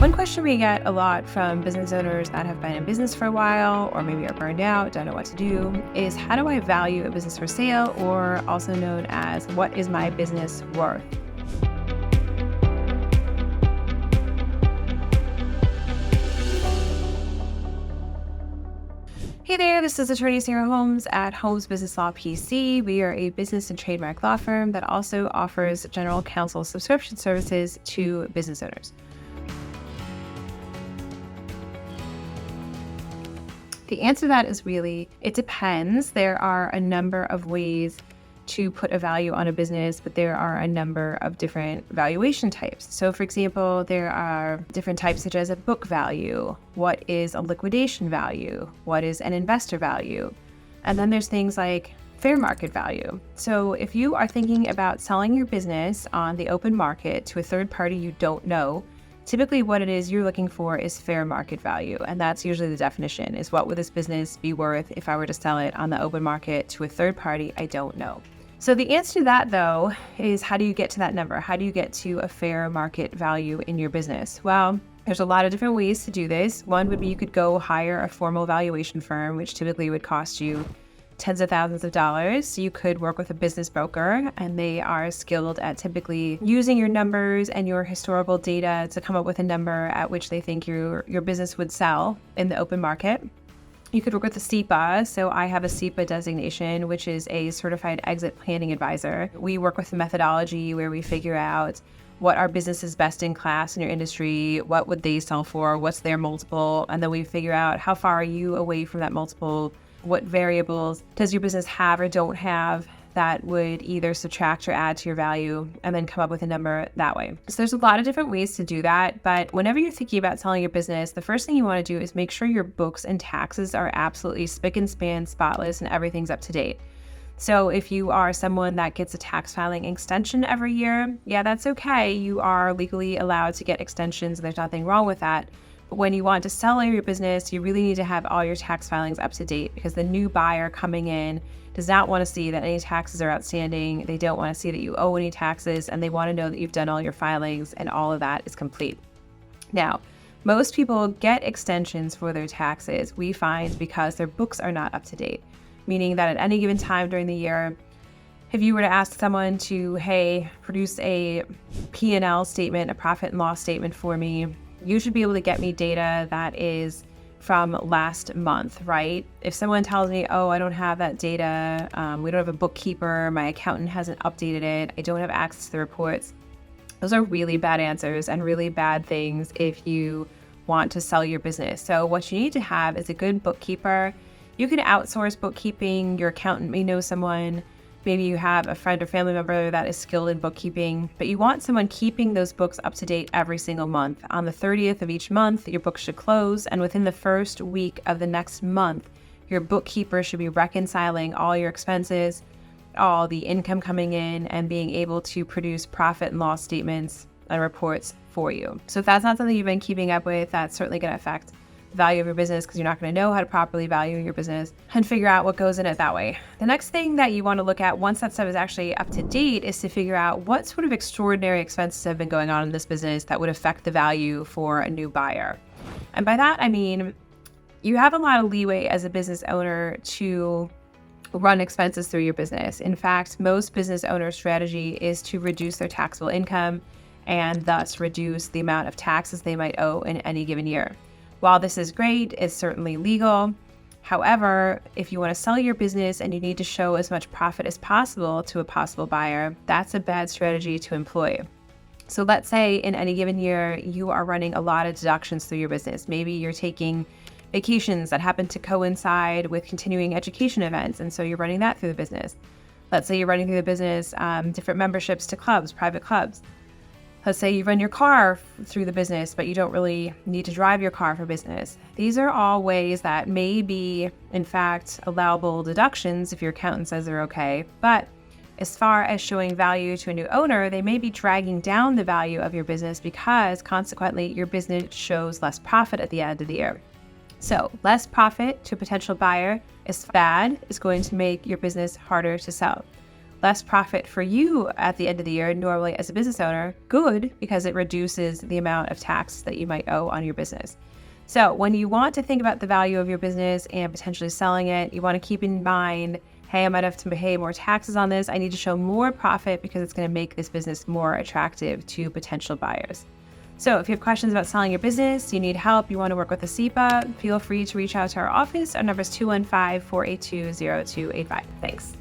One question we get a lot from business owners that have been in business for a while or maybe are burned out, don't know what to do, is how do I value a business for sale, or also known as what is my business worth? Hey there, this is attorney Sarah Holmes at Holmes Business Law P.C. We are a business and trademark law firm that also offers general counsel subscription services to business owners. The answer to that is really, it depends. There are a number of ways to put a value on a business, but there are a number of different valuation types. So for example, there are different types such as a book value, what is a liquidation value, what is an investor value, and then there's things like fair market value. So if you are thinking about selling your business on the open market to a third party you don't know, typically what it is you're looking for is fair market value. And that's usually the definition, is what would this business be worth if I were to sell it on the open market to a third party I don't know. So the answer to that, though, is how do you get to that number? How do you get to a fair market value in your business? Well, there's a lot of different ways to do this. One would be you could go hire a formal valuation firm, which typically would cost you tens of thousands of dollars. You could work with a business broker, and they are skilled at typically using your numbers and your historical data to come up with a number at which they think your business would sell in the open market. You could work with a SEPA. So I have a SEPA designation, which is a certified exit planning advisor. We work with a methodology where we figure out what our business is best in class in your industry, what would they sell for, what's their multiple, and then we figure out how far are you away from that multiple. What variables does your business have or don't have that would either subtract or add to your value, and then come up with a number that way. So there's a lot of different ways to do that, but whenever you're thinking about selling your business, the first thing you want to do is make sure your books and taxes are absolutely spick and span, spotless, and everything's up to date. So if you are someone that gets a tax filing extension every year, yeah, that's okay. You are legally allowed to get extensions. There's nothing wrong with that. When you want to sell your business, you really need to have all your tax filings up to date, because the new buyer coming in does not want to see that any taxes are outstanding. They don't want to see that you owe any taxes, and they want to know that you've done all your filings and all of that is complete. Now, most people get extensions for their taxes, we find, because their books are not up to date, meaning that at any given time during the year, if you were to ask someone to, hey, produce a P&L statement, a profit and loss statement for me, you should be able to get me data that is from last month, right? If someone tells me, oh, I don't have that data, we don't have a bookkeeper, my accountant hasn't updated it, I don't have access to the reports, those are really bad answers and really bad things if you want to sell your business. So what you need to have is a good bookkeeper. You can outsource bookkeeping. Your accountant may know someone. Maybe you have a friend or family member that is skilled in bookkeeping, but you want someone keeping those books up to date every single month. On the 30th of each month, your books should close, and within the first week of the next month, your bookkeeper should be reconciling all your expenses, all the income coming in, and being able to produce profit and loss statements and reports for you. So if that's not something you've been keeping up with, that's certainly going to affect value of your business, because you're not going to know how to properly value your business and figure out what goes in it that way. The next thing that you want to look at once that stuff is actually up to date is to figure out what sort of extraordinary expenses have been going on in this business that would affect the value for a new buyer. And by that, I mean, you have a lot of leeway as a business owner to run expenses through your business. In fact, most business owners' strategy is to reduce their taxable income and thus reduce the amount of taxes they might owe in any given year. While this is great, it's certainly legal. However, if you want to sell your business and you need to show as much profit as possible to a possible buyer, that's a bad strategy to employ. So let's say in any given year, you are running a lot of deductions through your business. Maybe you're taking vacations that happen to coincide with continuing education events, and so you're running that through the business. Let's say you're running through the business different memberships to clubs, private clubs. Let's say you run your car through the business, but you don't really need to drive your car for business. These are all ways that may be, in fact, allowable deductions if your accountant says they're okay. But as far as showing value to a new owner, they may be dragging down the value of your business because consequently your business shows less profit at the end of the year. So less profit to a potential buyer is bad, is going to make your business harder to sell. Less profit for you at the end of the year, normally as a business owner, good, because it reduces the amount of tax that you might owe on your business. So when you want to think about the value of your business and potentially selling it, you want to keep in mind, hey, I might have to pay more taxes on this. I need to show more profit because it's going to make this business more attractive to potential buyers. So if you have questions about selling your business, you need help, you want to work with a CPA, feel free to reach out to our office. Our number is 215-482-0285. Thanks.